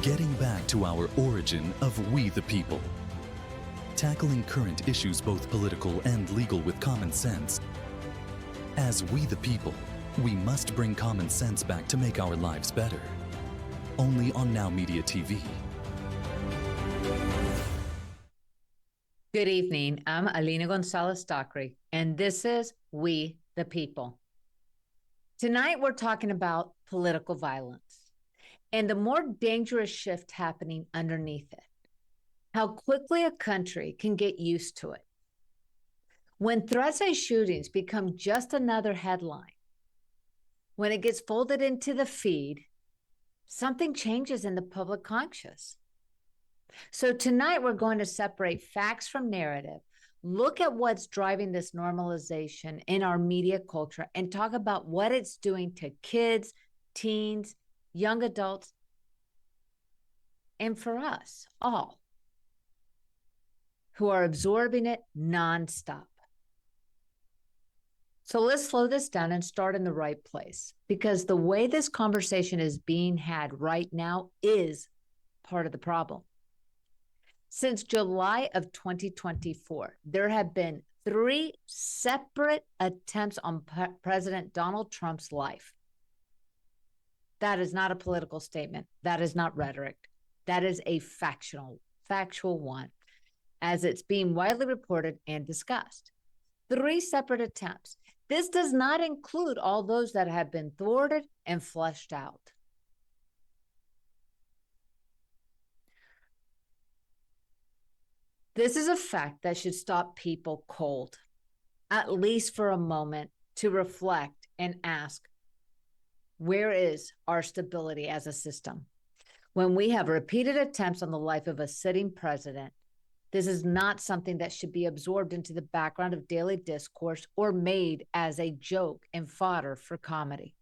Getting back to our origin of We the People. Tackling current issues, both political and legal, with common sense. As We the People, we must bring common sense back to make our lives better. Only on Now Media TV. Good evening. I'm Alina Gonzalez-Dockery, and this is We the People. Tonight, we're talking about political violence and the more dangerous shift happening underneath it. How quickly a country can get used to it. When threats and shootings become just another headline, when it gets folded into the feed, something changes in the public conscious. So tonight, we're going to separate facts from narrative, look at what's driving this normalization in our media culture, and talk about what it's doing to kids, teens, young adults, and for us all who are absorbing it nonstop. So let's slow this down and start in the right place, because the way this conversation is being had right now is part of the problem. Since July of 2024, there have been 3 separate attempts on President Donald Trump's life. That is not a political statement. That is not rhetoric. That is a factual one, as it's being widely reported and discussed. 3 separate attempts. This does not include all those that have been thwarted and fleshed out. This is a fact that should stop people cold, at least for a moment, to reflect and ask, where is our stability as a system? When we have repeated attempts on the life of a sitting president, this is not something that should be absorbed into the background of daily discourse or made as a joke and fodder for comedy.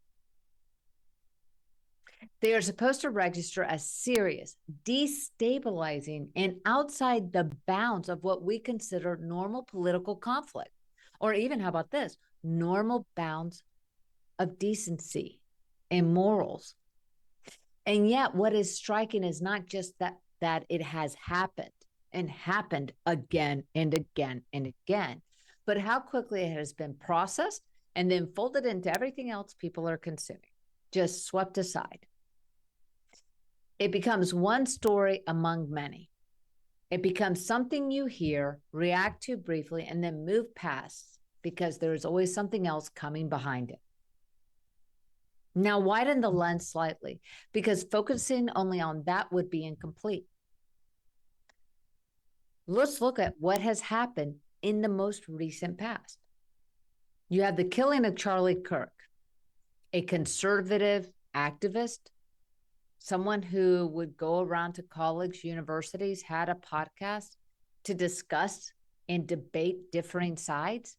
They are supposed to register as serious, destabilizing, and outside the bounds of what we consider normal political conflict. Or even, how about this, normal bounds of decency and morals. And yet what is striking is not just that it has happened and happened again and again and again, but how quickly it has been processed and then folded into everything else people are consuming, just swept aside. It becomes one story among many. It becomes something you hear, react to briefly, and then move past, because there is always something else coming behind it. Now, widen the lens slightly, because focusing only on that would be incomplete. Let's look at what has happened in the most recent past. You have the killing of Charlie Kirk, a conservative activist, someone who would go around to college, universities, had a podcast to discuss and debate differing sides.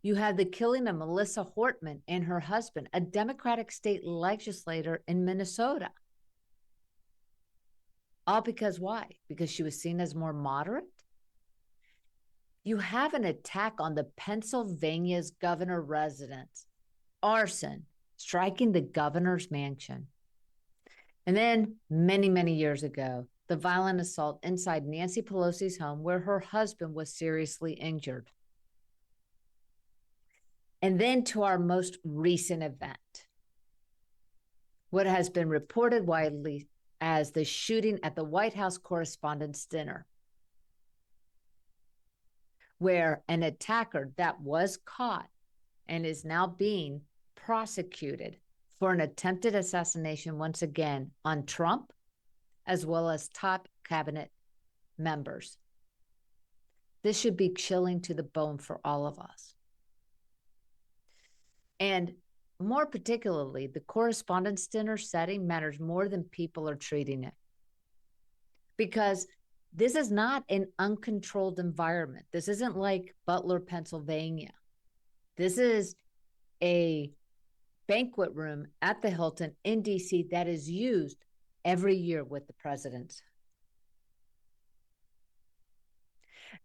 You have the killing of Melissa Hortman and her husband, a Democratic state legislator in Minnesota. All because why? Because she was seen as more moderate? You have an attack on the Pennsylvania's governor residence, arson, striking the governor's mansion. And then many, many years ago, the violent assault inside Nancy Pelosi's home, where her husband was seriously injured. And then to our most recent event, what has been reported widely as the shooting at the White House Correspondents' Dinner, where an attacker that was caught and is now being prosecuted for an attempted assassination once again on Trump, as well as top cabinet members. This should be chilling to the bone for all of us. And more particularly, the Correspondents' Dinner setting matters more than people are treating it. Because this is not an uncontrolled environment. This isn't like Butler, Pennsylvania. This is a banquet room at the Hilton in DC that is used every year with the presidents.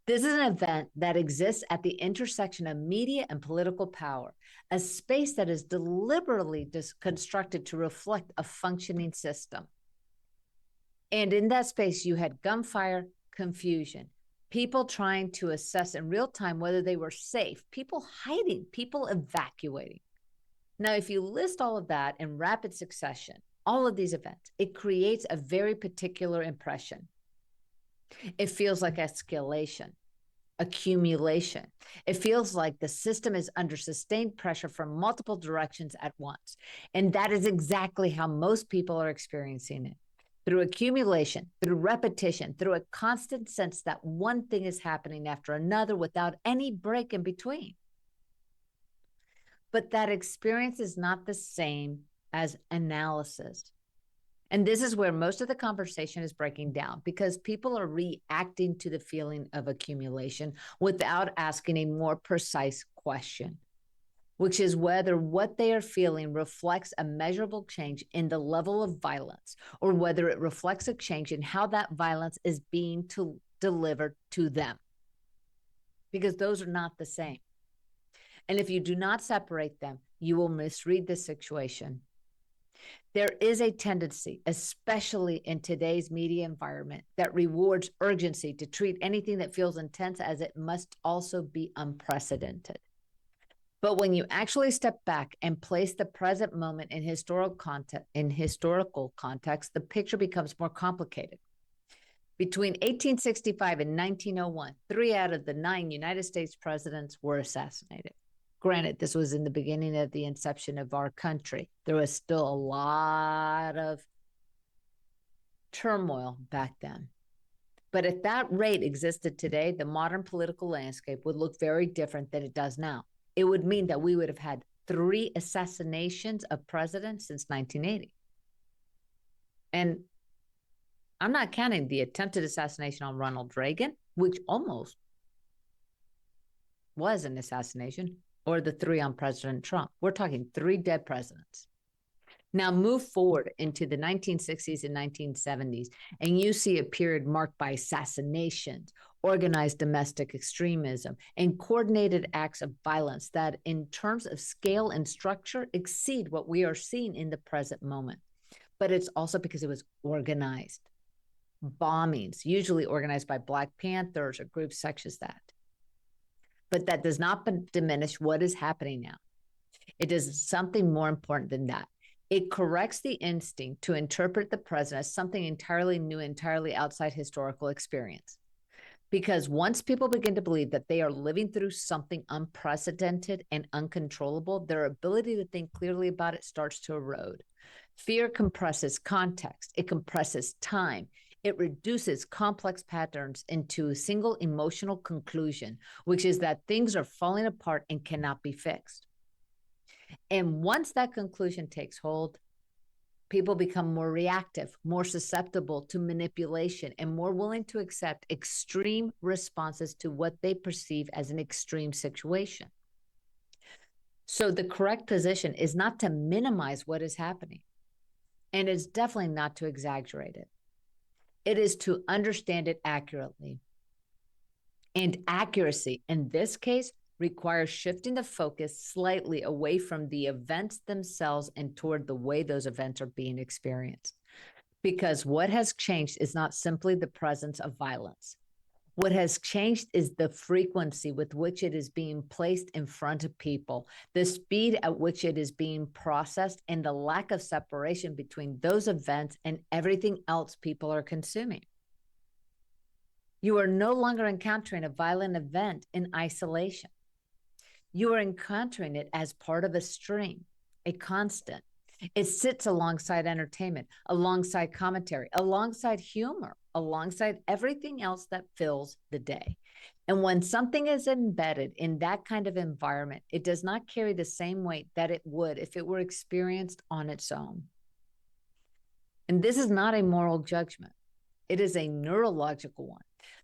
This is an event that exists at the intersection of media and political power, a space that is deliberately constructed to reflect a functioning system. And in that space, you had gunfire, confusion, people trying to assess in real time whether they were safe, people hiding, people evacuating. Now, if you list all of that in rapid succession, all of these events, it creates a very particular impression. It feels like escalation, accumulation. It feels like the system is under sustained pressure from multiple directions at once. And that is exactly how most people are experiencing it. Through accumulation, through repetition, through a constant sense that one thing is happening after another without any break in between. But that experience is not the same as analysis. And this is where most of the conversation is breaking down, because people are reacting to the feeling of accumulation without asking a more precise question, which is whether what they are feeling reflects a measurable change in the level of violence, or whether it reflects a change in how that violence is being delivered to them. Because those are not the same. And if you do not separate them, you will misread the situation. There is a tendency, especially in today's media environment, that rewards urgency to treat anything that feels intense as it must also be unprecedented. But when you actually step back and place the present moment in historical context, the picture becomes more complicated. Between 1865 and 1901, 3 out of the 9 United States presidents were assassinated. Granted, this was in the beginning of the inception of our country. There was still a lot of turmoil back then. But if that rate existed today, the modern political landscape would look very different than it does now. It would mean that we would have had 3 assassinations of presidents since 1980. And I'm not counting the attempted assassination on Ronald Reagan, which almost was an assassination, or the 3 on President Trump. We're talking 3 dead presidents. Now move forward into the 1960s and 1970s, and you see a period marked by assassinations, organized domestic extremism, and coordinated acts of violence that, in terms of scale and structure, exceed what we are seeing in the present moment. But it's also because it was organized. Bombings, usually organized by Black Panthers or groups such as that. But that does not diminish what is happening now. It is something more important than that. It corrects the instinct to interpret the present as something entirely new, entirely outside historical experience. Because once people begin to believe that they are living through something unprecedented and uncontrollable, their ability to think clearly about it starts to erode. Fear compresses context. It compresses time. It reduces complex patterns into a single emotional conclusion, which is that things are falling apart and cannot be fixed. And once that conclusion takes hold, people become more reactive, more susceptible to manipulation, and more willing to accept extreme responses to what they perceive as an extreme situation. So the correct position is not to minimize what is happening, and it's definitely not to exaggerate it. It is to understand it accurately. And accuracy, in this case, requires shifting the focus slightly away from the events themselves and toward the way those events are being experienced. Because what has changed is not simply the presence of violence. What has changed is the frequency with which it is being placed in front of people, the speed at which it is being processed, and the lack of separation between those events and everything else people are consuming. You are no longer encountering a violent event in isolation. You are encountering it as part of a stream, a constant. It sits alongside entertainment, alongside commentary, alongside humor, alongside everything else that fills the day. And when something is embedded in that kind of environment, it does not carry the same weight that it would if it were experienced on its own. And this is not a moral judgment. It is a neurological one.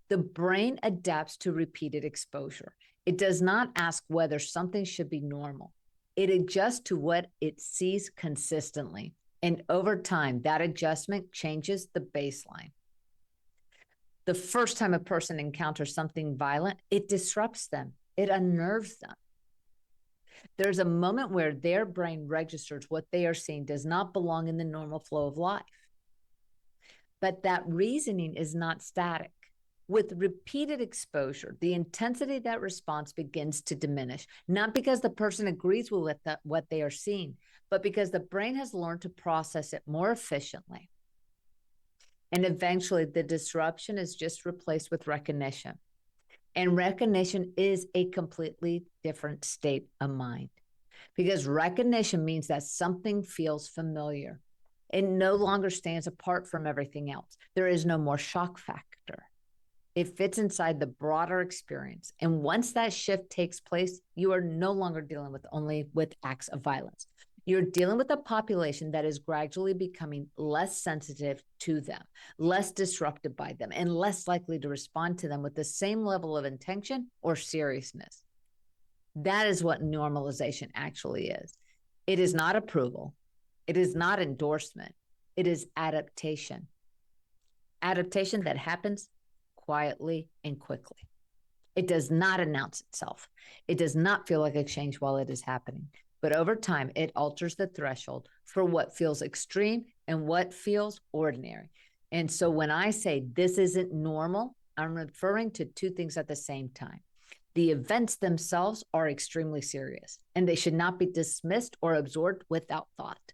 The brain adapts to repeated exposure. It does not ask whether something should be normal. It adjusts to what it sees consistently. And over time, that adjustment changes the baseline. The first time a person encounters something violent, it disrupts them, it unnerves them. There's a moment where their brain registers what they are seeing does not belong in the normal flow of life. But that reasoning is not static. With repeated exposure, the intensity of that response begins to diminish, not because the person agrees with what they are seeing, but because the brain has learned to process it more efficiently. And eventually, the disruption is just replaced with recognition. And recognition is a completely different state of mind, because recognition means that something feels familiar. It no longer stands apart from everything else. There is no more shock factor. It fits inside the broader experience. And once that shift takes place, you are no longer dealing with only with acts of violence. You're dealing with a population that is gradually becoming less sensitive to them, less disrupted by them, and less likely to respond to them with the same level of intention or seriousness. That is what normalization actually is. It is not approval. It is not endorsement. It is adaptation. Adaptation that happens quietly and quickly. It does not announce itself. It does not feel like a change while it is happening. But over time, it alters the threshold for what feels extreme and what feels ordinary. And so when I say this isn't normal, I'm referring to two things at the same time. The events themselves are extremely serious, and they should not be dismissed or absorbed without thought.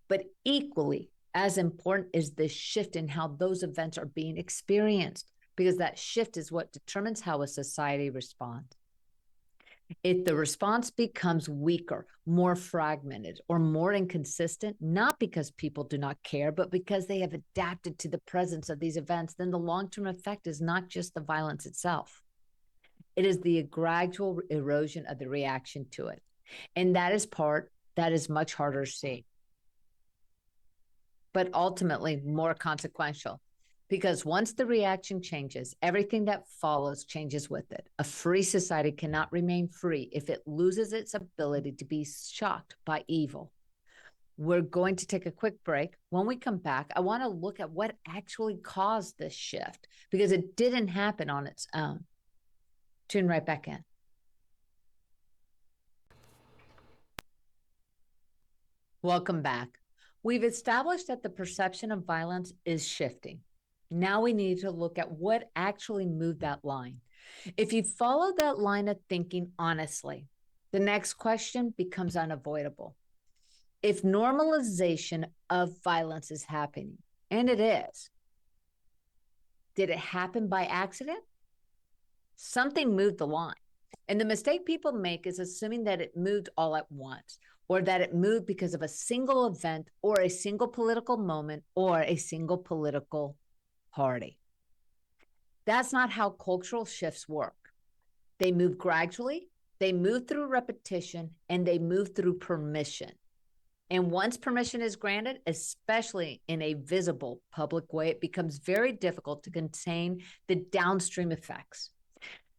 But equally as important is the shift in how those events are being experienced, because that shift is what determines how a society responds. If the response becomes weaker, more fragmented, or more inconsistent, not because people do not care, but because they have adapted to the presence of these events, then the long-term effect is not just the violence itself. It is the gradual erosion of the reaction to it. And that is much harder to see, but ultimately more consequential. Because once the reaction changes, everything that follows changes with it. A free society cannot remain free if it loses its ability to be shocked by evil. We're going to take a quick break. When we come back, I want to look at what actually caused this shift, because it didn't happen on its own. Tune right back in. Welcome back. We've established that the perception of violence is shifting. Now we need to look at what actually moved that line. If you follow that line of thinking honestly, the next question becomes unavoidable. If normalization of violence is happening, and it is, did it happen by accident? Something moved the line. And the mistake people make is assuming that it moved all at once, or that it moved because of a single event or a single political moment or a single political party. That's not how cultural shifts work. They move gradually, they move through repetition, and they move through permission. And once permission is granted, especially in a visible public way, it becomes very difficult to contain the downstream effects.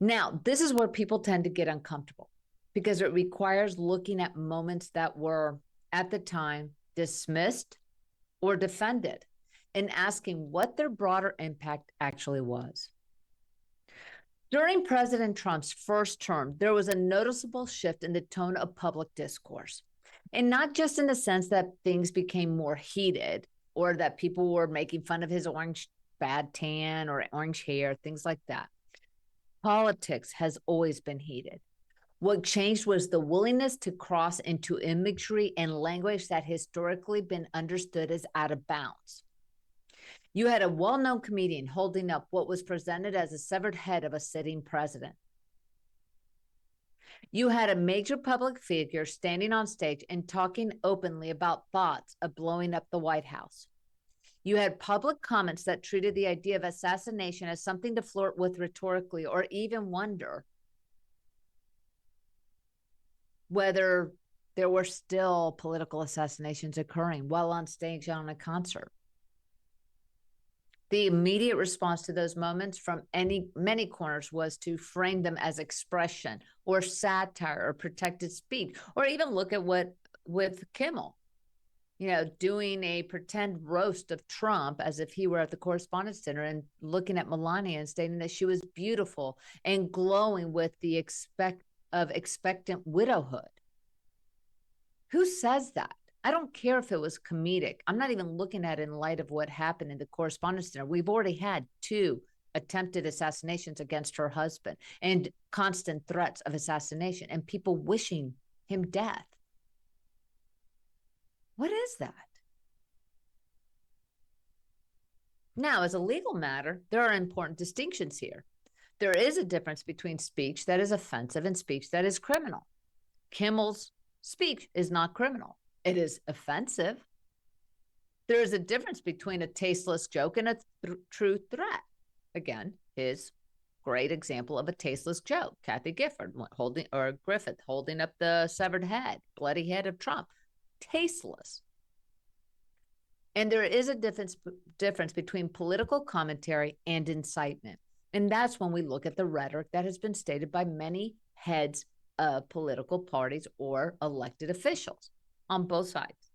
Now, this is where people tend to get uncomfortable, because it requires looking at moments that were, at the time, dismissed or defended, and asking what their broader impact actually was. During President Trump's first term, there was a noticeable shift in the tone of public discourse. And not just in the sense that things became more heated or that people were making fun of his orange bad tan or orange hair, things like that. Politics has always been heated. What changed was the willingness to cross into imagery and language that historically been understood as out of bounds. You had a well-known comedian holding up what was presented as a severed head of a sitting president. You had a major public figure standing on stage and talking openly about thoughts of blowing up the White House. You had public comments that treated the idea of assassination as something to flirt with rhetorically, or even wonder whether there were still political assassinations occurring while on stage on a concert. The immediate response to those moments from many corners was to frame them as expression or satire or protected speech, or even look at what with Kimmel. doing a pretend roast of Trump as if he were at the Correspondence Center and looking at Melania and stating that she was beautiful and glowing with the expectant widowhood. Who says that? I don't care if it was comedic. I'm not even looking at it in light of what happened in the Correspondence Center. We've already had 2 attempted assassinations against her husband and constant threats of assassination and people wishing him death. What is that? Now, as a legal matter, there are important distinctions here. There is a difference between speech that is offensive and speech that is criminal. Kimmel's speech is not criminal. It is offensive. There is a difference between a tasteless joke and a true threat. Again, his great example of a tasteless joke, Kathy Griffith holding up the severed head, bloody head of Trump. Tasteless. And there is a difference between political commentary and incitement. And that's when we look at the rhetoric that has been stated by many heads of political parties or elected officials on both sides.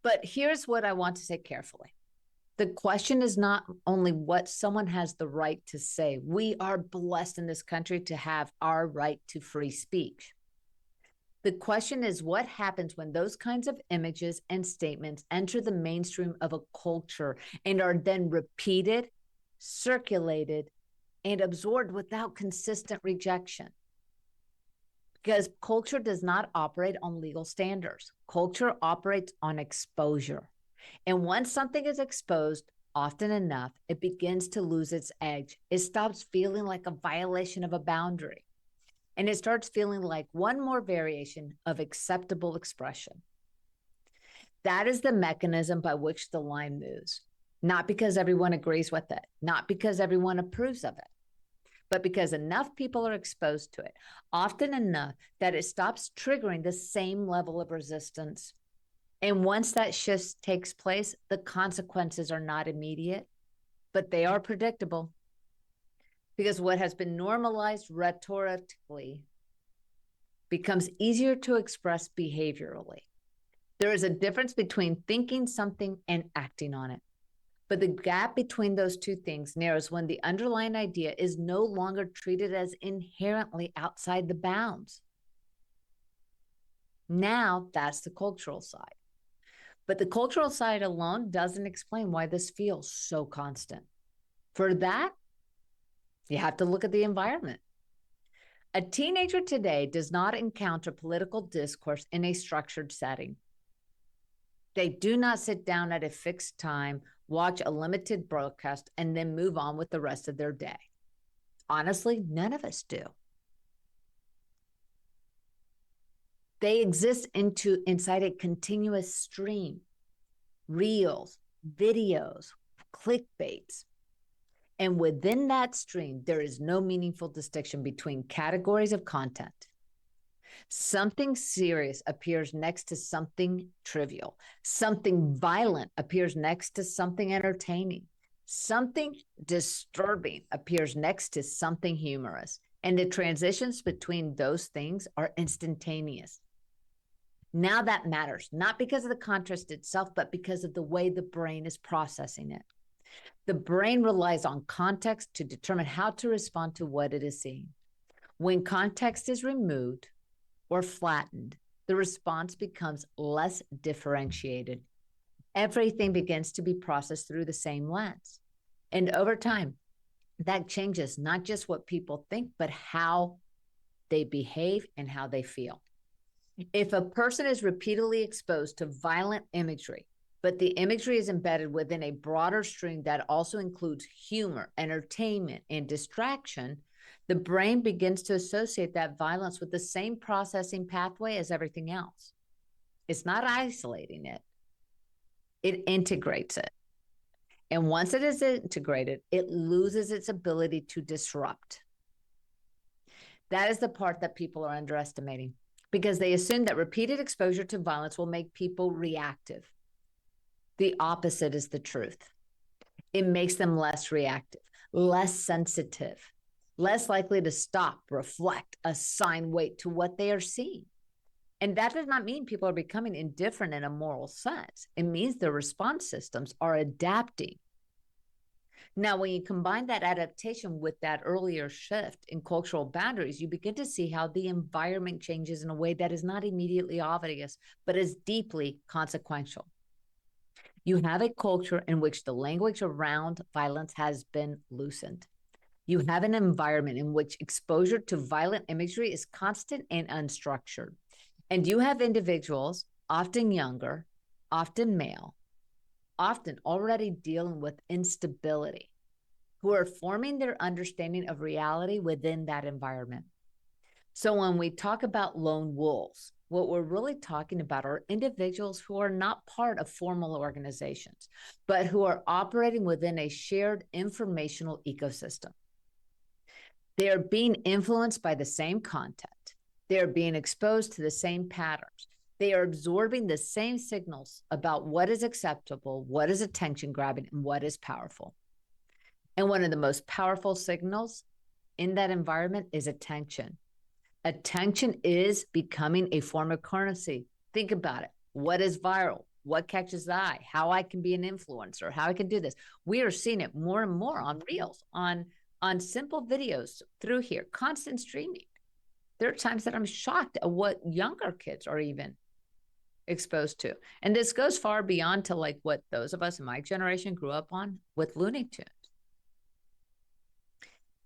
But here's what I want to say carefully. The question is not only what someone has the right to say. We are blessed in this country to have our right to free speech. The question is what happens when those kinds of images and statements enter the mainstream of a culture and are then repeated, circulated, and absorbed without consistent rejection. Because culture does not operate on legal standards. Culture operates on exposure. And once something is exposed often enough, it begins to lose its edge. It stops feeling like a violation of a boundary. And it starts feeling like one more variation of acceptable expression. That is the mechanism by which the line moves. Not because everyone agrees with it, not because everyone approves of it, but because enough people are exposed to it, often enough that it stops triggering the same level of resistance. And once that shift takes place, the consequences are not immediate, but they are predictable. Because what has been normalized rhetorically becomes easier to express behaviorally. There is a difference between thinking something and acting on it. But the gap between those two things narrows when the underlying idea is no longer treated as inherently outside the bounds. Now, that's the cultural side. But the cultural side alone doesn't explain why this feels so constant. For that, you have to look at the environment. A teenager today does not encounter political discourse in a structured setting. They do not sit down at a fixed time, watch a limited broadcast, and then move on with the rest of their day. Honestly, none of us do. They exist inside a continuous stream, reels, videos, clickbaits. And within that stream, there is no meaningful distinction between categories of content. Something serious appears next to something trivial. Something violent appears next to something entertaining. Something disturbing appears next to something humorous. And the transitions between those things are instantaneous. Now that matters, not because of the contrast itself, but because of the way the brain is processing it. The brain relies on context to determine how to respond to what it is seeing. When context is removed or flattened, the response becomes less differentiated. Everything begins to be processed through the same lens. And over time, that changes not just what people think, but how they behave and how they feel. If a person is repeatedly exposed to violent imagery, but the imagery is embedded within a broader stream that also includes humor, entertainment, and distraction, the brain begins to associate that violence with the same processing pathway as everything else. It's not isolating it, it integrates it. And once it is integrated, it loses its ability to disrupt. That is the part that people are underestimating because they assume that repeated exposure to violence will make people reactive. The opposite is the truth. It makes them less reactive, less sensitive, less likely to stop, reflect, assign weight to what they are seeing. And that does not mean people are becoming indifferent in a moral sense. It means their response systems are adapting. Now, when you combine that adaptation with that earlier shift in cultural boundaries, you begin to see how the environment changes in a way that is not immediately obvious, but is deeply consequential. You have a culture in which the language around violence has been loosened. You have an environment in which exposure to violent imagery is constant and unstructured. And you have individuals, often younger, often male, often already dealing with instability, who are forming their understanding of reality within that environment. So when we talk about lone wolves, what we're really talking about are individuals who are not part of formal organizations, but who are operating within a shared informational ecosystem. They are being influenced by the same content. They are being exposed to the same patterns. They are absorbing the same signals about what is acceptable, what is attention grabbing, and what is powerful. And one of the most powerful signals in that environment is attention. Attention is becoming a form of currency. Think about it. What is viral? What catches the eye? How I can be an influencer? How I can do this? We are seeing it more and more on Reels, on simple videos through here, constant streaming. There are times that I'm shocked at what younger kids are even exposed to. And this goes far beyond to like what those of us in my generation grew up on with Looney Tunes.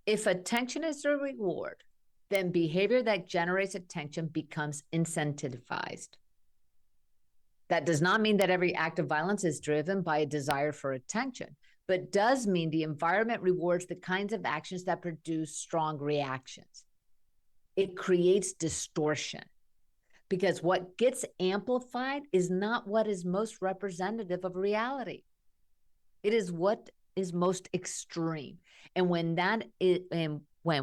If attention is the reward, then behavior that generates attention becomes incentivized. That does not mean that every act of violence is driven by a desire for attention, but does mean the environment rewards the kinds of actions that produce strong reactions. It creates distortion because what gets amplified is not what is most representative of reality. It is what is most extreme. And when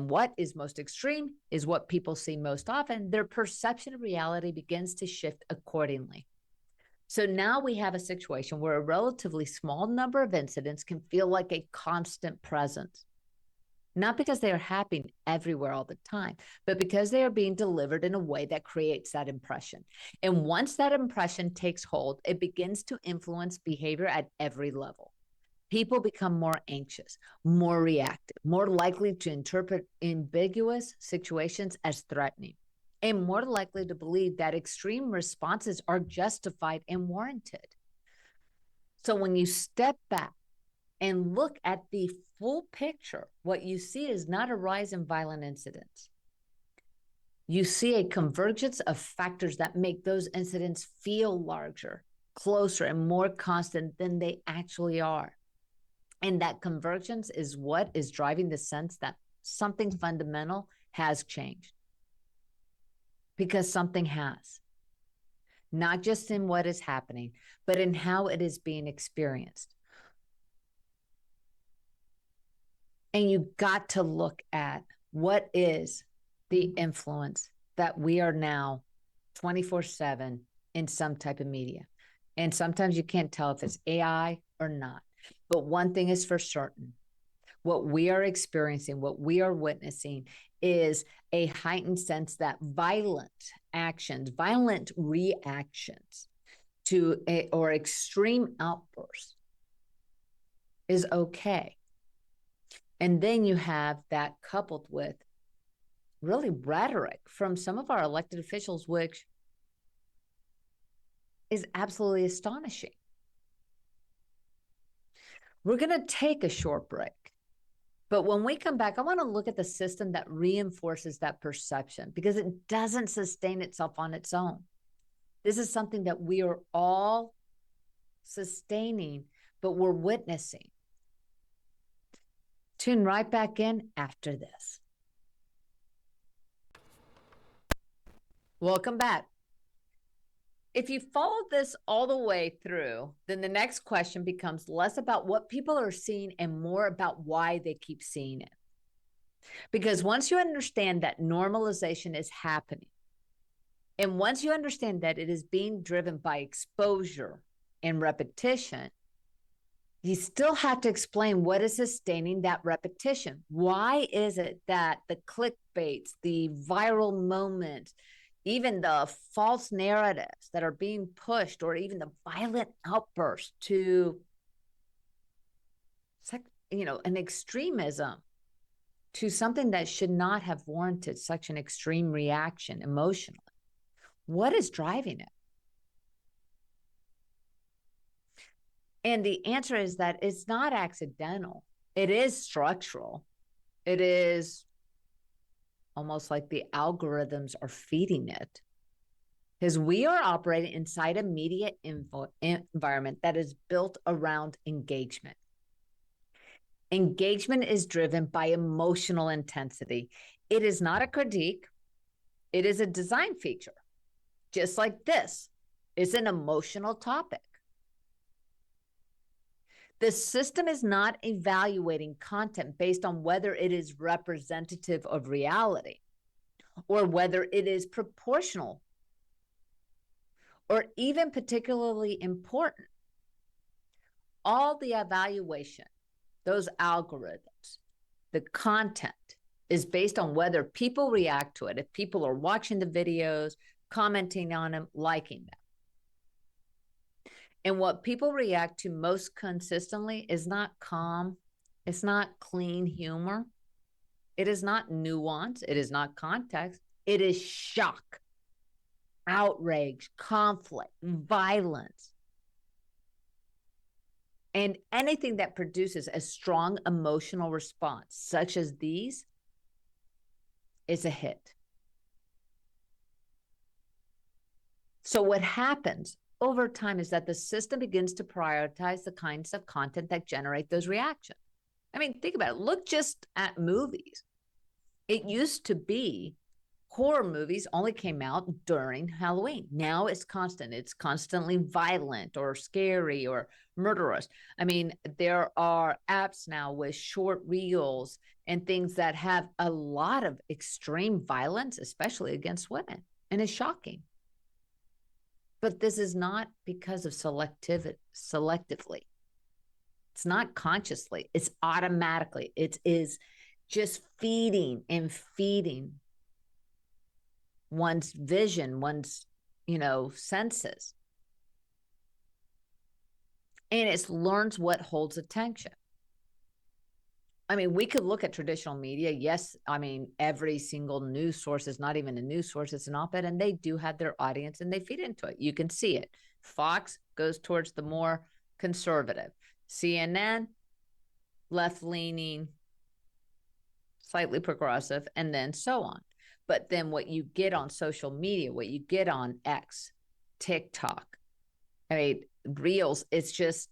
what is most extreme is what people see most often, their perception of reality begins to shift accordingly. So now we have a situation where a relatively small number of incidents can feel like a constant presence. Not because they are happening everywhere all the time, but because they are being delivered in a way that creates that impression. And once that impression takes hold, it begins to influence behavior at every level. People become more anxious, more reactive, more likely to interpret ambiguous situations as threatening, and more likely to believe that extreme responses are justified and warranted. So when you step back and look at the full picture, what you see is not a rise in violent incidents. You see a convergence of factors that make those incidents feel larger, closer, and more constant than they actually are. And that convergence is what is driving the sense that something fundamental has changed. Because something has. Not just in what is happening, but in how it is being experienced. And you got to look at what is the influence that we are now 24/7 in some type of media. And sometimes you can't tell if it's AI or not. But one thing is for certain. What we are experiencing, what we are witnessing is a heightened sense that violent actions, violent reactions to or extreme outbursts is okay. And then you have that coupled with really rhetoric from some of our elected officials, which is absolutely astonishing. We're going to take a short break. But when we come back, I want to look at the system that reinforces that perception because it doesn't sustain itself on its own. This is something that we are all sustaining, but we're witnessing. Tune right back in after this. Welcome back. If you follow this all the way through, then the next question becomes less about what people are seeing and more about why they keep seeing it. Because once you understand that normalization is happening, and once you understand that it is being driven by exposure and repetition, you still have to explain what is sustaining that repetition. Why is it that the clickbaits, the viral moments, even the false narratives that are being pushed, or even the violent outbursts to, an extremism, to something that should not have warranted such an extreme reaction emotionally. What is driving it? And the answer is that it's not accidental. It is structural. It is almost like the algorithms are feeding it. Because we are operating inside a media environment that is built around engagement. Engagement is driven by emotional intensity. It is not a critique. It is a design feature. Just like this is an emotional topic. The system is not evaluating content based on whether it is representative of reality, or whether it is proportional, or even particularly important. All the evaluation, those algorithms, the content is based on whether people react to it, if people are watching the videos, commenting on them, liking them. And what people react to most consistently is not calm, it's not clean humor, it is not nuance, it is not context, it is shock, outrage, conflict, violence. And anything that produces a strong emotional response, such as these, is a hit. So what happens over time is that the system begins to prioritize the kinds of content that generate those reactions. I mean, think about it. Look just at movies. It used to be horror movies only came out during Halloween. Now it's constant. It's constantly violent or scary or murderous. I mean, there are apps now with short reels and things that have a lot of extreme violence, especially against women. And it's shocking. But this is not because of selectively. It's not consciously. It's automatically. It is just feeding and feeding one's vision, one's, senses. And it learns what holds attention. I mean, we could look at traditional media. Yes, I mean, every single news source is not even a news source, it's an op-ed, and they do have their audience and they feed into it. You can see it. Fox goes towards the more conservative. CNN, left-leaning, slightly progressive, and then so on. But then what you get on social media, what you get on X, TikTok, I mean, Reels, it's just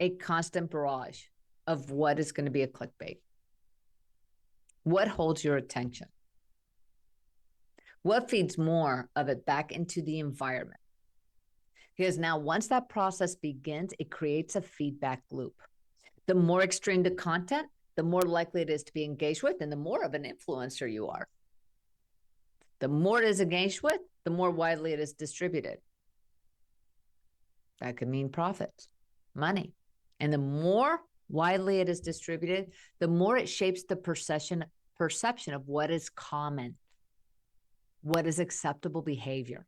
a constant barrage of what is going to be a clickbait. What holds your attention? What feeds more of it back into the environment? Because now once that process begins, it creates a feedback loop. The more extreme the content, the more likely it is to be engaged with, and the more of an influencer you are. The more it is engaged with, the more widely it is distributed. That could mean profits, money. And the more widely it is distributed, the more it shapes the perception of what is common, what is acceptable behavior.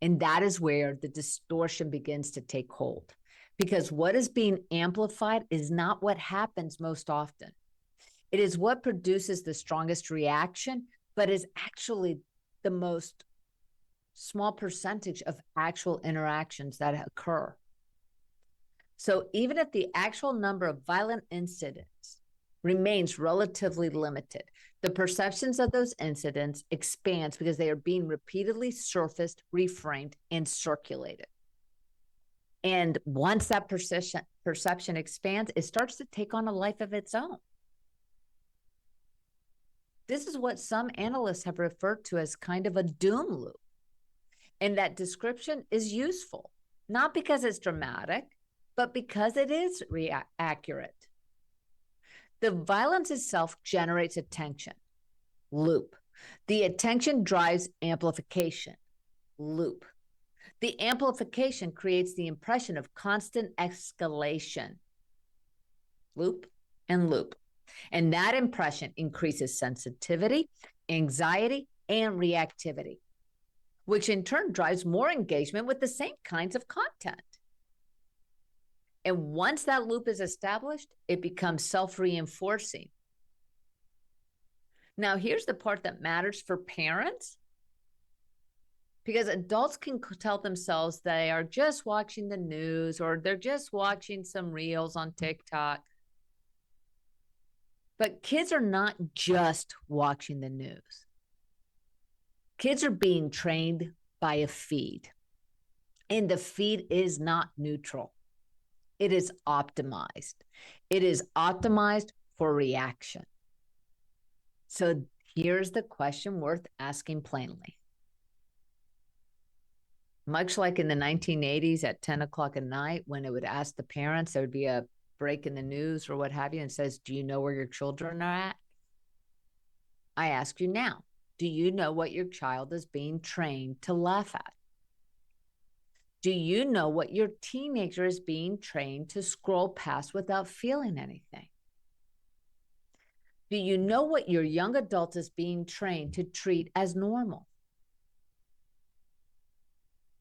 And that is where the distortion begins to take hold. Because what is being amplified is not what happens most often. It is what produces the strongest reaction, but is actually the most small percentage of actual interactions that occur. So even if the actual number of violent incidents remains relatively limited, the perceptions of those incidents expands because they are being repeatedly surfaced, reframed, and circulated. And once that perception expands, it starts to take on a life of its own. This is what some analysts have referred to as kind of a doom loop. And that description is useful, not because it's dramatic, but because it is accurate. The violence itself generates attention, loop. The attention drives amplification, loop. The amplification creates the impression of constant escalation, loop and loop. And that impression increases sensitivity, anxiety, and reactivity, which in turn drives more engagement with the same kinds of content. And once that loop is established, it becomes self-reinforcing. Now, here's the part that matters for parents, because adults can tell themselves they are just watching the news or they're just watching some reels on TikTok. But kids are not just watching the news. Kids are being trained by a feed, and the feed is not neutral. It is optimized. It is optimized for reaction. So here's the question worth asking plainly. Much like in the 1980s at 10 o'clock at night, when it would ask the parents, there would be a break in the news or what have you, and says, do you know where your children are at? I ask you now, do you know what your child is being trained to laugh at? Do you know what your teenager is being trained to scroll past without feeling anything? Do you know what your young adult is being trained to treat as normal?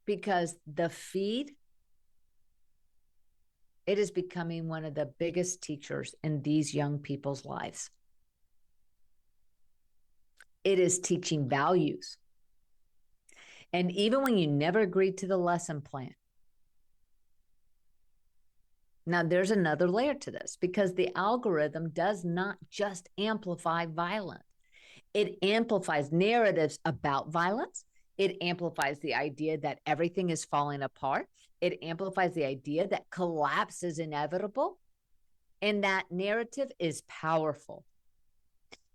Because the feed, it is becoming one of the biggest teachers in these young people's lives. It is teaching values. And even when you never agreed to the lesson plan. Now, there's another layer to this, because the algorithm does not just amplify violence. It amplifies narratives about violence. It amplifies the idea that everything is falling apart. It amplifies the idea that collapse is inevitable. And that narrative is powerful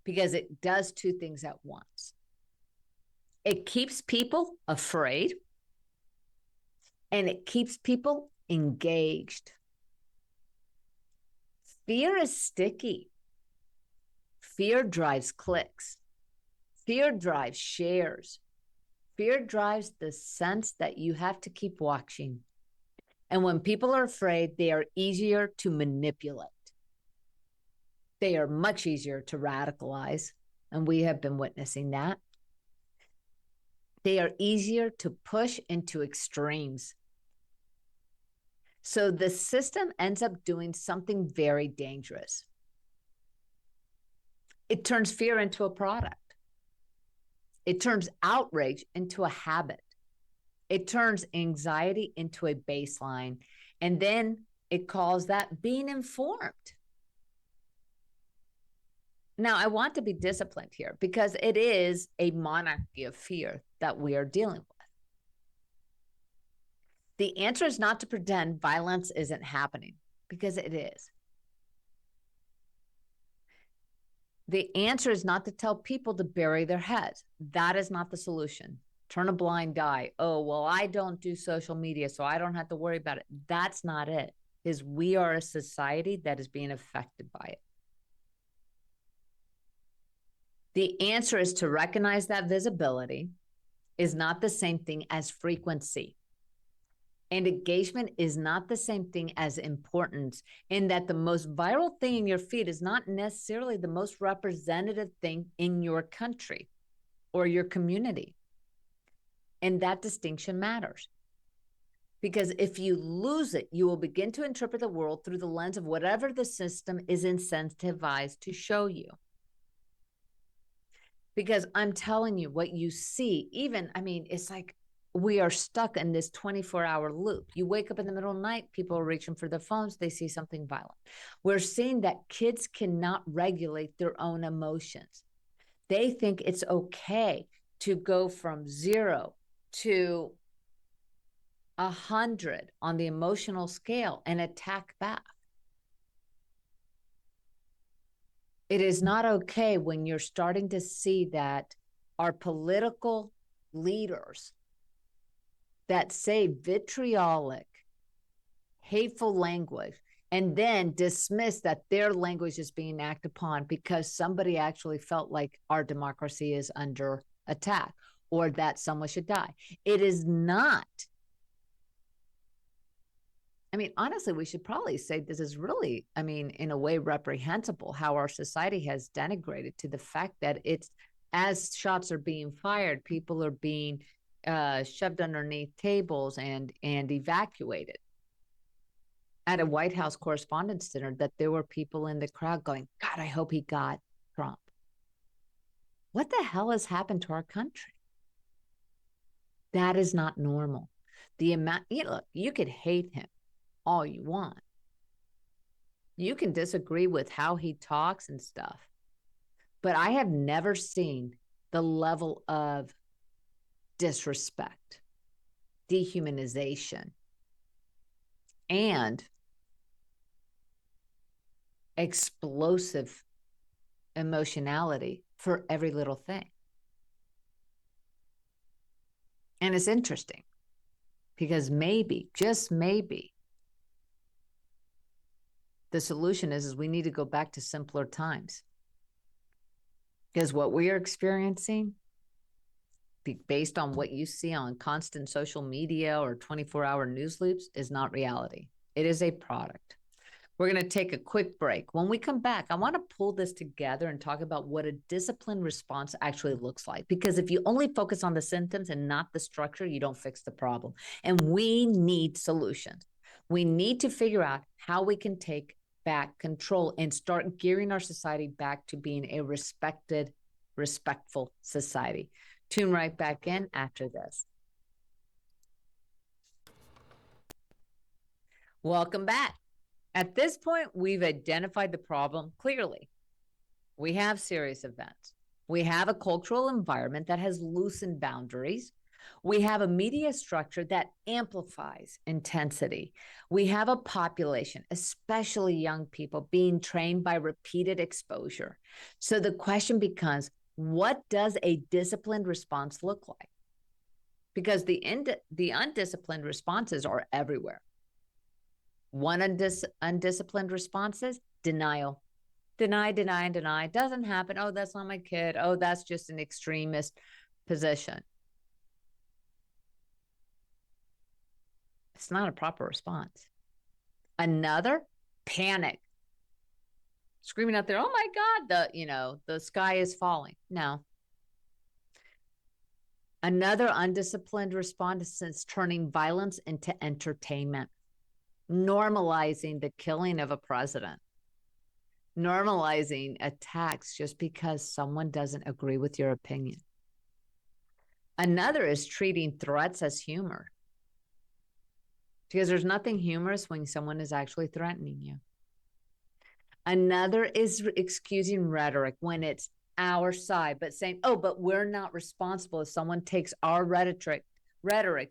because it does two things at once. It keeps people afraid, and it keeps people engaged. Fear is sticky. Fear drives clicks. Fear drives shares. Fear drives the sense that you have to keep watching. And when people are afraid, they are easier to manipulate. They are much easier to radicalize, and we have been witnessing that. They are easier to push into extremes. So the system ends up doing something very dangerous. It turns fear into a product. It turns outrage into a habit. It turns anxiety into a baseline. And then it calls that being informed. Now, I want to be disciplined here because it is a monarchy of fear that we are dealing with. The answer is not to pretend violence isn't happening, because it is. The answer is not to tell people to bury their heads. That is not the solution. Turn a blind eye. Oh, well, I don't do social media, so I don't have to worry about it. That's not it. Is we are a society that is being affected by it. The answer is to recognize that visibility is not the same thing as frequency. And engagement is not the same thing as importance, in that the most viral thing in your feed is not necessarily the most representative thing in your country or your community. And that distinction matters. Because if you lose it, you will begin to interpret the world through the lens of whatever the system is incentivized to show you. Because I'm telling you, what you see, even, I mean, it's like we are stuck in this 24-hour loop. You wake up in the middle of the night, people are reaching for their phones, they see something violent. We're seeing that kids cannot regulate their own emotions. They think it's okay to go from 0 to 100 on the emotional scale and attack back. It is not okay when you're starting to see that our political leaders that say vitriolic, hateful language, and then dismiss that their language is being acted upon because somebody actually felt like our democracy is under attack or that someone should die. It is not. I mean, honestly, we should probably say this is really, I mean, in a way reprehensible how our society has denigrated to the fact that it's as shots are being fired, people are being shoved underneath tables and evacuated. At a White House Correspondents' Dinner, that there were people in the crowd going, God, I hope he got Trump. What the hell has happened to our country? That is not normal. The amount, look, you could hate him all you want. You can disagree with how he talks and stuff, but I have never seen the level of disrespect, dehumanization, and explosive emotionality for every little thing. And it's interesting because maybe, just maybe, the solution is we need to go back to simpler times. Because what we are experiencing, based on what you see on constant social media or 24-hour news loops, is not reality. It is a product. We're going to take a quick break. When we come back, I want to pull this together and talk about what a disciplined response actually looks like. Because if you only focus on the symptoms and not the structure, you don't fix the problem. And we need solutions. We need to figure out how we can take back control and start gearing our society back to being a respected, respectful society. Tune right back in after this. Welcome back. At this point, we've identified the problem clearly. We have serious events. We have a cultural environment that has loosened boundaries. We have a media structure that amplifies intensity. We have a population, especially young people, being trained by repeated exposure. So the question becomes, what does a disciplined response look like? Because the undisciplined responses are everywhere. One undisciplined response is denial. Deny, deny, and deny. Doesn't happen. Oh, that's not my kid. Oh, that's just an extremist position. It's not a proper response. Another, panic. Screaming out there, oh my God, the sky is falling. No. Another undisciplined response is turning violence into entertainment. Normalizing the killing of a president, normalizing attacks just because someone doesn't agree with your opinion. Another is treating threats as humor, because there's nothing humorous when someone is actually threatening you. Another is excusing rhetoric when it's our side, but saying, oh, but we're not responsible if someone takes our rhetoric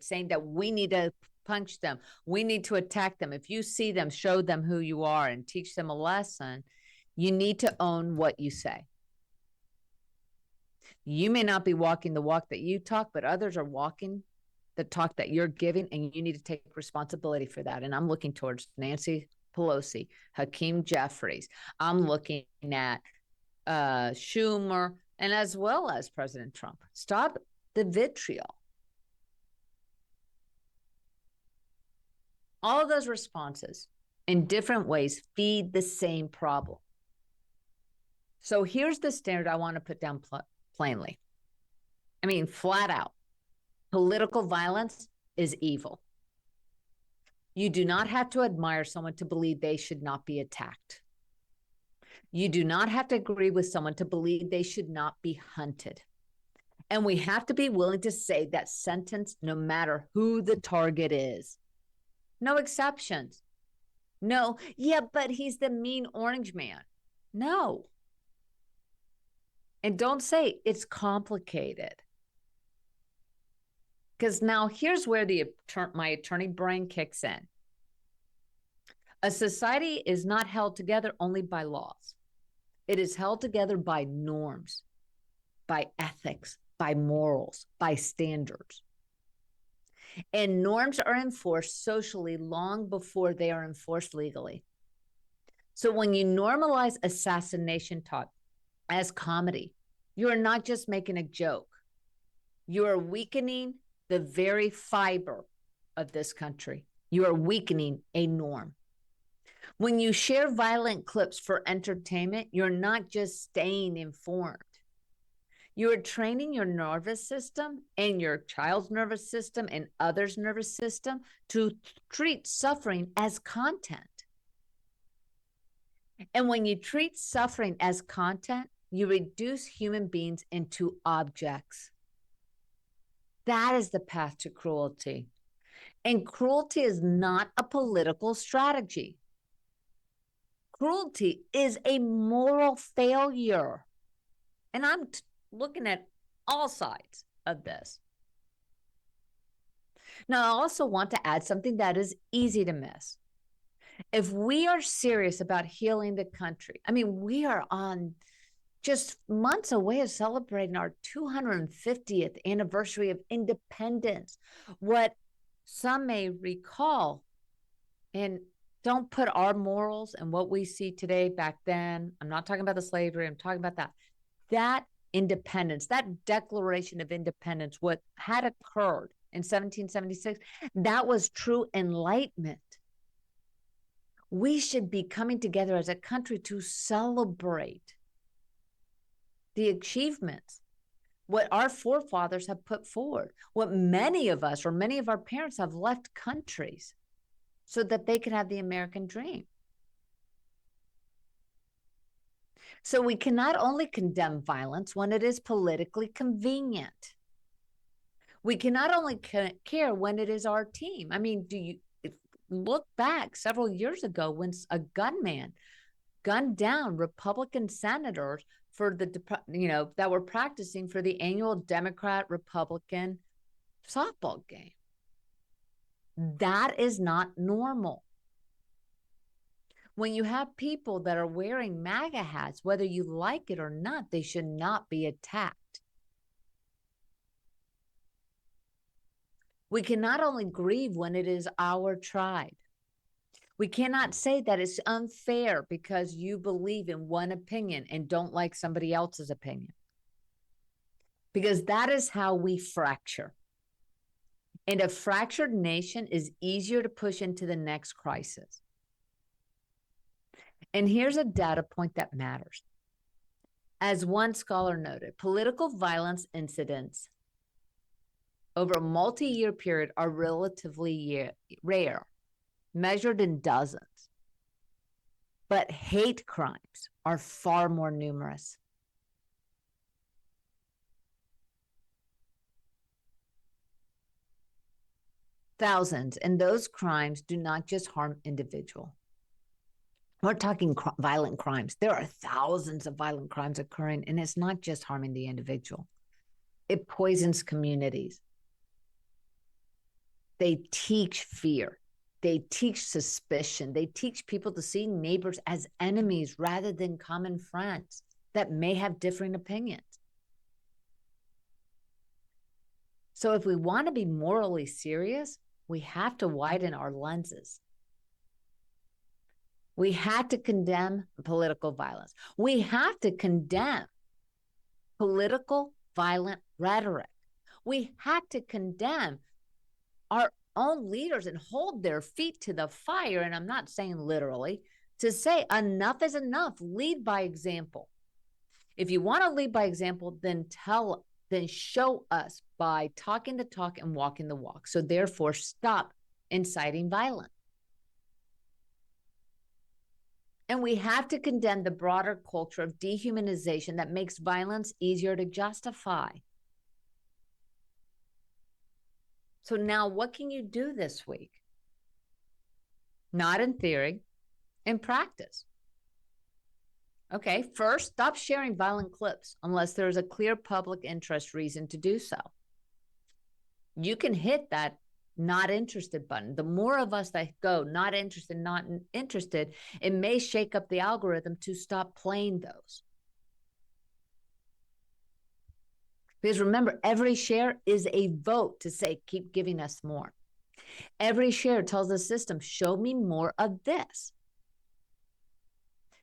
saying that we need to punch them. We need to attack them. If you see them, show them who you are and teach them a lesson. You need to own what you say. You may not be walking the walk that you talk, but others are walking the talk that you're giving, and you need to take responsibility for that. And I'm looking towards Nancy Pelosi, Hakeem Jeffries. I'm looking at Schumer, and as well as President Trump. Stop the vitriol. All of those responses in different ways feed the same problem. So here's the standard I want to put down plainly. I mean, flat out. Political violence is evil. You do not have to admire someone to believe they should not be attacked. You do not have to agree with someone to believe they should not be hunted. And we have to be willing to say that sentence no matter who the target is. No exceptions. No, yeah, but he's the mean orange man. No. And don't say it's complicated. Because now here's where my attorney brain kicks in. A society is not held together only by laws. It is held together by norms, by ethics, by morals, by standards. And norms are enforced socially long before they are enforced legally. So when you normalize assassination talk as comedy, you are not just making a joke. You are weakening the very fiber of this country. You are weakening a norm. When you share violent clips for entertainment, you're not just staying informed. You are training your nervous system and your child's nervous system and others' nervous system to treat suffering as content. And when you treat suffering as content, you reduce human beings into objects. That is the path to cruelty. And cruelty is not a political strategy. Cruelty is a moral failure. And I'm looking at all sides of this. Now, I also want to add something that is easy to miss. If we are serious about healing the country, I mean, we are on just months away of celebrating our 250th anniversary of independence. What some may recall, and don't put our morals and what we see today back then. I'm not talking about the slavery. I'm talking about that independence, that Declaration of Independence, what had occurred in 1776, that was true enlightenment. We should be coming together as a country to celebrate the achievements, what our forefathers have put forward, what many of us or many of our parents have left countries so that they could have the American dream. So we can not only condemn violence when it is politically convenient. We can not only care when it is our team. I mean, do you look back several years ago when a gunman gunned down Republican senators for that were practicing for the annual Democrat-Republican softball game? That is not normal. When you have people that are wearing MAGA hats, whether you like it or not, they should not be attacked. We can not only grieve when it is our tribe. We cannot say that it's unfair because you believe in one opinion and don't like somebody else's opinion. Because that is how we fracture. And a fractured nation is easier to push into the next crisis. And here's a data point that matters. As one scholar noted, political violence incidents over a multi-year period are relatively rare, measured in dozens. But hate crimes are far more numerous. Thousands, and those crimes do not just harm individuals. We're talking violent crimes. There are thousands of violent crimes occurring, and it's not just harming the individual. It poisons communities. They teach fear. They teach suspicion. They teach people to see neighbors as enemies rather than common friends that may have differing opinions. So if we want to be morally serious, we have to widen our lenses. We have to condemn political violence. We have to condemn political violent rhetoric. We have to condemn our own leaders and hold their feet to the fire. And I'm not saying literally, to say enough is enough. Lead by example. If you want to lead by example, then show us by talking the talk and walking the walk. So therefore, stop inciting violence. And we have to condemn the broader culture of dehumanization that makes violence easier to justify. So now what can you do this week? Not in theory, in practice. Okay, first, stop sharing violent clips unless there is a clear public interest reason to do so. You can hit that not interested button. The more of us that go not interested, it may shake up the algorithm to stop playing those. Because remember, every share is a vote to say, keep giving us more. Every share tells the system, show me more of this.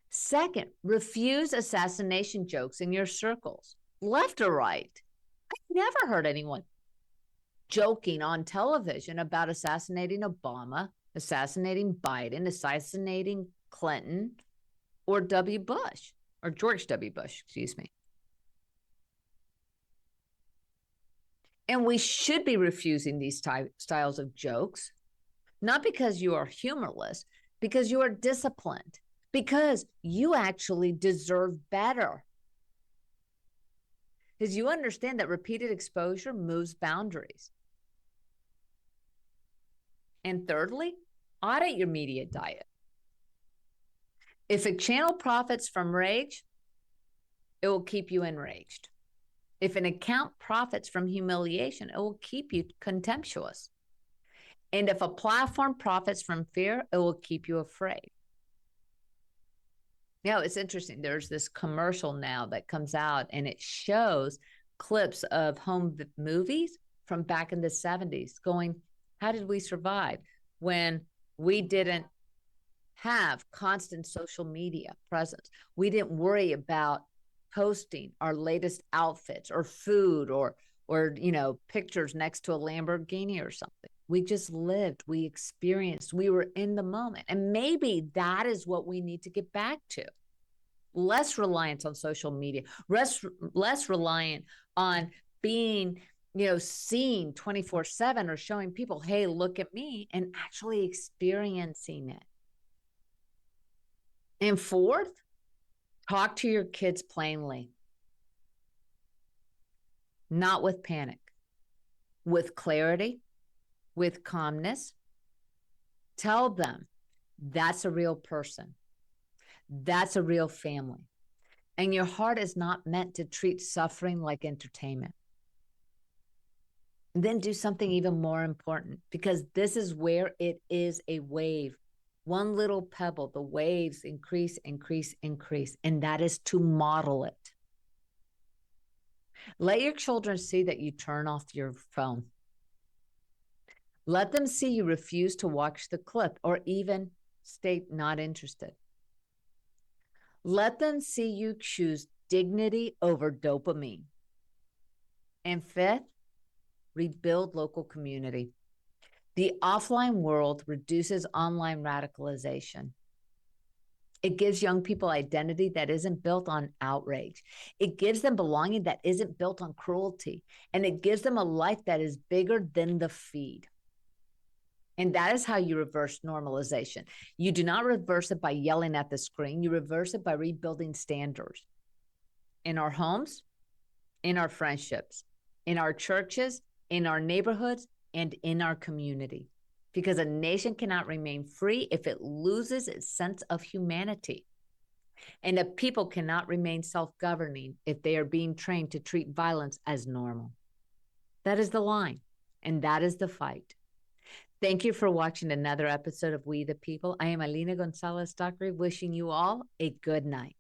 Second, refuse assassination jokes in your circles, left or right. I've never heard anyone joking on television about assassinating Obama, assassinating Biden, assassinating Clinton, or George W. Bush, excuse me. And we should be refusing these styles of jokes, not because you are humorless, because you are disciplined, because you actually deserve better. Because you understand that repeated exposure moves boundaries. And thirdly, audit your media diet. If a channel profits from rage, it will keep you enraged. If an account profits from humiliation, it will keep you contemptuous. And if a platform profits from fear, it will keep you afraid. Now, it's interesting. There's this commercial now that comes out and it shows clips of home movies from back in the 70s going, how did we survive when we didn't have constant social media presence? We didn't worry about posting our latest outfits or food or pictures next to a Lamborghini or something. We just lived, we experienced, we were in the moment. And maybe that is what we need to get back to. Less reliance on social media, less reliant on being, seen 24/7 or showing people, hey, look at me, and actually experiencing it. And fourth, talk to your kids plainly, not with panic, with clarity, with calmness. Tell them that's a real person. That's a real family. And your heart is not meant to treat suffering like entertainment. And then do something even more important, because this is where it is a wave. One little pebble, the waves increase, increase, increase. And that is to model it. Let your children see that you turn off your phone. Let them see you refuse to watch the clip or even state not interested. Let them see you choose dignity over dopamine. And fifth, rebuild local community. The offline world reduces online radicalization. It gives young people identity that isn't built on outrage. It gives them belonging that isn't built on cruelty. And it gives them a life that is bigger than the feed. And that is how you reverse normalization. You do not reverse it by yelling at the screen. You reverse it by rebuilding standards in our homes, in our friendships, in our churches, in our neighborhoods, and in our community. Because a nation cannot remain free if it loses its sense of humanity. And a people cannot remain self-governing if they are being trained to treat violence as normal. That is the line, and that is the fight. Thank you for watching another episode of We the People. I am Alina Gonzalez Dockery, wishing you all a good night.